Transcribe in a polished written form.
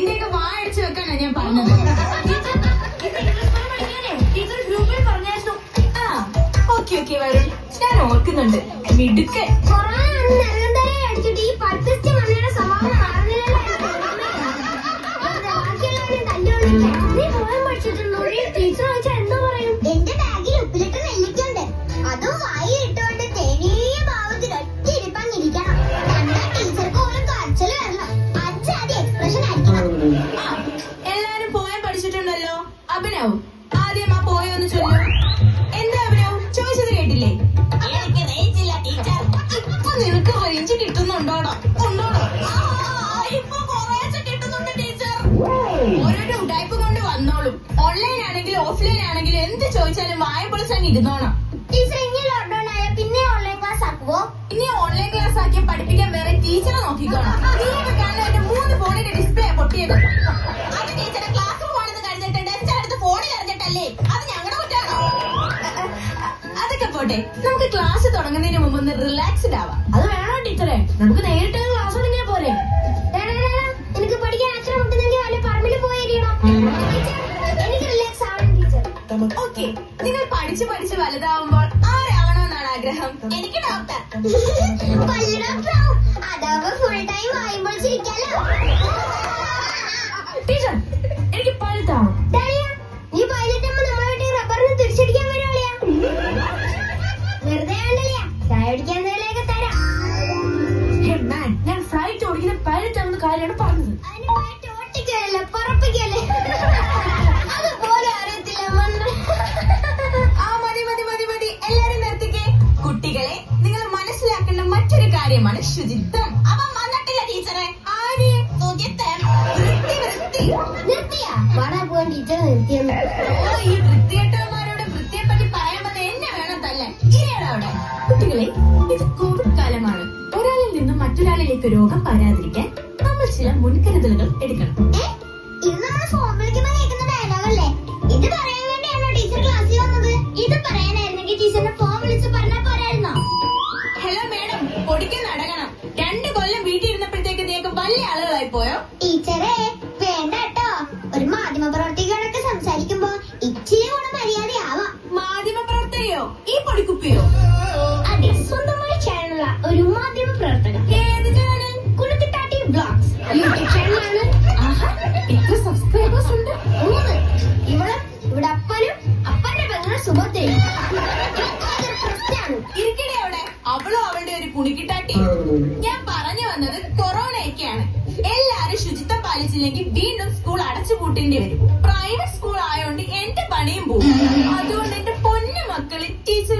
നിന്റെയൊക്കെ വായടിച്ചു വെക്കാനാ ഞാൻ പറഞ്ഞത്. ഓക്കെ വരുൺ, ഞാൻ ഓർക്കുന്നുണ്ട്. മിടുക്കൻ. എന്റെ ബാഗിൽ ഉപ്പിലിട്ട് നെല്ലിക്കുണ്ട്. അതും വായി ഇട്ടുകൊണ്ട് തെളിയ ഭാവത്തിൽ ഒറ്റയിരിപ്പാങ്ങിരിക്കണം. ടീച്ചർക്ക് പോലും കരച്ചില് വരണം. അച്ഛാതി എക്സ്പ്രഷൻ ആയിരിക്കണം. എല്ലാരും പോയാൻ പഠിച്ചിട്ടുണ്ടല്ലോ. അഭിനവ്, ആദ്യം ആ പോയോന്ന് ചൊല്ലു. എന്താ അഭിനവ് ചോദിച്ചത് കേട്ടില്ലേ? എനിക്ക് റേഞ്ചില്ല ടീച്ചർ. ഇപ്പൊ നിനക്ക് റേഞ്ച് കിട്ടുന്നുണ്ടോടോ? ഇപ്പൊ കുറേശ്ശെ കിട്ടുന്നുണ്ട് ടീച്ചർ. ഓരോരോ ഉടായ്പ കൊണ്ട് വന്നോളും. ഓൺലൈൻ ആണെങ്കിലും ഓഫ്ലൈൻ ആണെങ്കിലും എന്ത് ചോദിച്ചാലും വായ പൊളിച്ചാൽ ഇരുന്നോണം. ടീച്ചർ ഇനി ലോക്ക്ഡൌൺ ആയ പിന്നെ ഓൺലൈൻ ക്ലാസ് ആക്കുവോ? ഇനി ഓൺലൈൻ ക്ലാസ് ആക്കി പഠിപ്പിക്കാൻ വേറെ ടീച്ചറെ നോക്കിക്കോണം. നീയൊക്കെ കാണാൻ എന്റെ 3 ഫോണിന്റെ ഡിസ്പ്ലേ പൊട്ടിയത്. അത് ടീച്ചറെ ക്ലാസ് പോണെന്ന് കഴിഞ്ഞിട്ട് ഡെസ്ക് എടുത്ത് ഫോണിൽ എറിഞ്ഞിട്ടല്ലേ? അത് ഞങ്ങളുടെ കുറ്റാണോ? അതൊക്കെ പോട്ടെ, നമുക്ക് ക്ലാസ് തുടങ്ങുന്നതിന് മുമ്പ് ഒന്ന് റിലാക്സ്ഡ് ആവാം. അത് വേണോ ടീച്ചറെ? നമുക്ക് നേരിട്ട് ക്ലാസ് തുടങ്ങിയാ പോരെ? എനിക്ക് പഠിക്കാൻ അത്ര മുട്ടുന്നെങ്കിൽ വല്ല പറമ്പിൽ പോയിരിക്കണം. എനിക്ക് റിലാക്സ് ആവണം ടീച്ചർ. ഓക്കെ, നിങ്ങൾ പഠിച്ച് പഠിച്ച് വലുതാവുമ്പോൾ ആരാവണമെന്നാണ് ആഗ്രഹം? എനിക്ക് ഡോക്ടർ. പല്ല് ഡോക്ടറാവും. അതാവുമ്പോ ഫുൾ ടൈം വായുമ്പോൾ ചിരിക്കാലോ. ടീച്ചർ, എനിക്ക് പഴുത്താവും. നീ പൈലറ്റുമ്പോ നമ്മളെ വീട്ടിൽ റബ്ബറിന് തിരിച്ചടിക്കാൻ വരുവാളിയാ. വെറുതെ ആണ്ടല്ലേ, ചായ അടിക്കാൻ എന്തെങ്കിലുമൊക്കെ തരാം. ഹേ മാൻ, ഞാൻ ഫ്ലൈറ്റ് ഓടിക്കുന്ന പഴുത്താവുന്ന കാര്യമാണ് പറഞ്ഞത്. അതിന് പാട്ട് ഓട്ടിക്കല്ലേ പറപ്പിക്കല്ലേ? അതുപോലെ അറിയത്തില്ല മന്ത്രി. ആ മതി മതി മതി മതി, എല്ലാരും നിർത്തിക്കേ. കുട്ടികളെ, നിങ്ങൾ മനസ്സിലാക്കേണ്ട മറ്റൊരു കാര്യമാണ് ശുചിത്വം. അവൻ വന്നിട്ടില്ല ടീച്ചറെ. ആര്? ശുചിത്വം. വൃത്തി വൃത്തി. നിർത്തിയാ വാടാ പോവാൻ ടീച്ചർ നിർത്തിയെന്ന്. ഓ, ഈ വൃത്തികെട്ടവന്മാരോട് വൃത്തിയെ പറ്റി പറയാൻ വന്ന എന്നെ വേണം തല്ലാൻ. ഇനിയാണ് അവിടെ. കുട്ടികളെ, ഇത് കോവിഡ് കാലമാണ്. ഒരാളിൽ നിന്നും മറ്റൊരാളിലേക്ക് രോഗം പരാതിരിക്കാൻ നമ്മൾ ചില മുൻകരുതലുകൾ എടുക്കണം. ഇത് നമ്മുടെ ഫോൺ വിളിക്കുമ്പോ കേൾക്കുന്ന ഡയലോഗല്ലേ? ഇത് പറയാൻ വേണ്ടിയാണോ ടീച്ചർ ക്ലാസ്സിൽ വന്നത്? ഇത് പറയാനായിരുന്നെങ്കിൽ ടീച്ചറിന്റെ ഫോൺ വിളിച്ച് പറഞ്ഞാൽ പോരായിരുന്നോ? ഹലോ മേഡം, പൊടിക്കാൻ നടക്കണം. 2 കൊല്ലം വീട്ടിൽ ഇരുന്നപ്പോഴത്തേക്ക് നീക്ക് വലിയ ആളുകളായി പോയോ? ടീച്ചറെ വേണ്ട കേട്ടോ. ഒരു മാധ്യമ പ്രവർത്തകരോടൊക്കെ സംസാരിക്കുമ്പോ ഇച്ചിരി കൂടെ മര്യാദയാവാം. മാധ്യമ പ്രവർത്തകയോ? ഈ പൊടിക്കുപ്പിയോ? അതെ, സ്വന്തമായി ചാനലുള്ള ഒരു മാധ്യമ പ്രവർത്തക. ഏത് ചാനൽ? കുളുത്തിട്ടാട്ടി വ്ലോഗ്സ് യൂട്യൂബ് ചാനലാണ്. ആഹാ, എത്ര സബ്സ്ക്രൈബേഴ്സ് ഉണ്ട്? 3. ഇവിടെ അപ്പനും അപ്പന്റെ പെങ്ങളും സുഭദ്രയും. ഇരിക്കണേ അവിടെ. അവളോ അവളുടെ ഒരു കുണിക്കിട്ടാട്ടി. ഞാൻ പറഞ്ഞു വന്നത് കൊറോണയൊക്കെയാണ്. എല്ലാരും ശുചിത്വം പാലിച്ചില്ലെങ്കിൽ വീണ്ടും സ്കൂൾ അടച്ചുപൂട്ടേണ്ടി വരും. പ്രൈവറ്റ് സ്കൂൾ ആയതുകൊണ്ട് എന്റെ പണിയും പോകും. അതുകൊണ്ട് എന്റെ പൊന്നു മക്കളെ ടീച്ചർ